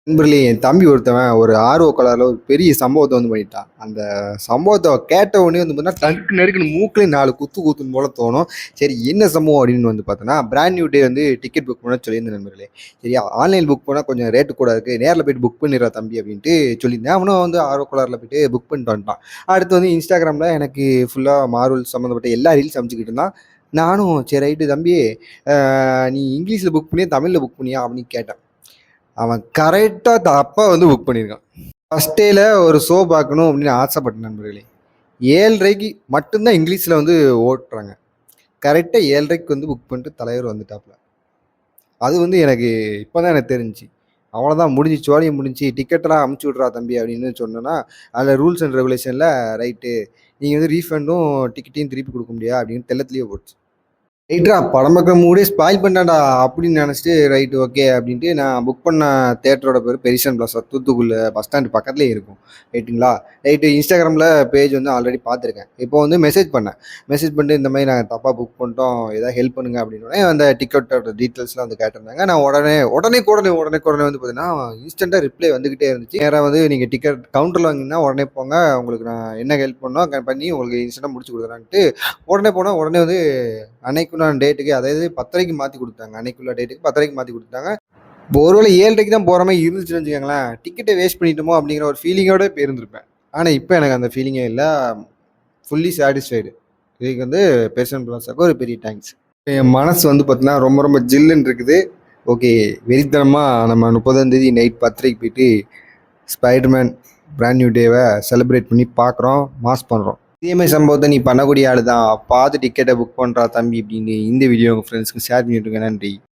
நண்பர்களே, என் தம்பி ஒருத்தவன் ஒரு ஆர்வ கோளாறுல ஒரு பெரிய சம்பவத்த பண்ணிட்டான். அந்த சம்பவத்த கேட்ட உடனே பார்த்தீங்கன்னா, டக்கு நறுக்குன்னு மூக்குலயே 4 குத்து குத்துன்னு போல தோணும். சரி என்ன சம்பவம் அப்படின்னு பார்த்தோன்னா, brand new day ticket book பண்ண சொல்லியிருந்தேன் நண்பர்களே. சரியா, ஆன்லைன் புக் பண்ணா கொஞ்சம் ரேட் கூட இருக்கு. நேர்ல போயிட்டு புக் பண்ணிடுறா தம்பி அப்படின்ட்டு சொல்லியிருந்தேன். அவனும் ஆர்வ கோளாறுல போயிட்டு புக் பண்ணிட்டு வந்துட்டான். அடுத்து இன்ஸ்டாகிராம்ல எனக்கு ஃபுல்லா மார்வல் சம்மந்தப்பட்ட எல்லா ரீல்ஸ் அனுப்பிச்சுக்கிட்டு இருந்தான். நானும் சரி ரைட்டு தம்பி, அ நீ இங்கிலீஷ்ல புக் பண்ணியா? தமிழ்ல புக் பண்ணியா? அப்படின்னு கேட்டேன். அவன் கரெக்டா தப்பா புக் பண்ணியிருக்கான். ஃபர்ஸ்ட் டேல ஒரு ஷோ பார்க்கணும் அப்படின்னு ஆசைப்பட்டேன் நண்பர்களே. 7:30க்கு மட்டும் தான் இங்கிலீஷ்ல ஓட்டுறாங்க. கரெக்ட்டா 7:30க்கு புக் பண்ணிட்டு தலைவர் வந்துட்டாப்ல. அது எனக்கு இப்ப தான் எனக்கு தெரிஞ்சுச்சு. அவ்வளோதான் முடிஞ்சுச்சு, சோழியம் முடிஞ்சுச்சு. டிக்கெட்டெல்லாம் அமுச்சு விட்றா தம்பி அப்படின்னு சொன்னோன்னா, அதில ரூல்ஸ் அண்ட் ரெகுலேஷன்ல ரைட்டு நீங்க ரீஃபண்டும் டிக்கெட்டையும் திருப்பி குடுக்க முடியாது அப்படின்னு தெள்ளத்திலேயே போட்டுச்சு. ரைட்ரா படம் பார்க்குற மூடே ஸ்பாயில் பண்ணிட்டான்டா அப்படின்னு நினச்சிட்டு ரைட் ஓகே அப்படின்ட்டு நான் புக் பண்ண தேட்டரோட பேர் பெரிசன் பிளாசா தூத்துக்குள்ள பஸ் ஸ்டாண்ட் பக்கத்துலேயே இருக்கும். ரைட்டுங்களா. ரைட்டு இன்ஸ்டாகிராமில் பேஜ் ஆல்ரெடி பார்த்துருக்கேன். இப்போ மெசேஜ் பண்ணேன். மெசேஜ் பண்ணிட்டு இந்த மாதிரி நாங்கள் தப்பாக புக் பண்ணிட்டோம், ஏதாவது ஹெல்ப் பண்ணுங்க அப்படின்னோடனே அந்த டிக்கெட்டோட டீட்டெயில்ஸ்லாம் கேட்டிருந்தாங்க. நான் உடனே பார்த்தீங்கன்னா இன்ஸ்டண்ட்டாக ரிப்ளை வந்துக்கிட்டே இருந்துச்சு. நேராக நீங்கள் டிக்கெட் கவுண்டரில் வாங்கினா உடனே போங்க, உங்களுக்கு நான் என்ன ஹெல்ப் பண்ணோம் பண்ணி உங்களுக்கு இன்ஸ்டண்ட்டாக முடிச்சு கொடுக்குறேன்ட்டு உடனே போனால் உடனே அன்னைக்குண்டான டேட்டுக்கு அதாவது 10:30க்கு மாத்தி குடுத்தாங்க. அன்னைக்குள்ள டேட்டுக்கு 10:30க்கு மாத்தி குடுத்தாங்க. இப்போ ஒருவேளை 7:30க்கு தான் போற மாரி இருந்துச்சுன்னு வச்சுக்கோங்களேன், டிக்கெட்ட வேஸ்ட் பண்ணிட்டோமோ அப்படிங்கிற ஒரு ஃபீலிங்கோட போயிருந்திருப்பேன். ஆனா இப்ப எனக்கு அந்த ஃபீலிங்கே இல்ல. Fully satisfied. இதுக்கு பெர்சன் பிளாஸாக்கு ஒரு பெரிய தேங்க்ஸ். என் மனசு பார்த்தீங்கன்னா, ரொம்ப ரொம்ப ஜில்லுன்னு இருக்குது. ஓகே, வெறித்தனமா நம்ம 30ஆம் தேதி நைட் 10:30க்கு போயிட்டு ஸ்பைடர்மேன் பிராண்ட் நியூ டேவ செலிப்ரேட் பண்ணி பார்க்குறோம், மாஸ் பண்றோம். இதே மாரி சம்பவத்த நீ பண்ணக்கூடிய ஆளு தான். பார்த்து டிக்கெட்ட புக் பண்றா தம்பி அப்படின்னு இந்த வீடியோ உங்க ஃப்ரெண்ட்ஸ்க்கு ஷேர் பண்ணி விட்டுருங்க. நன்றி.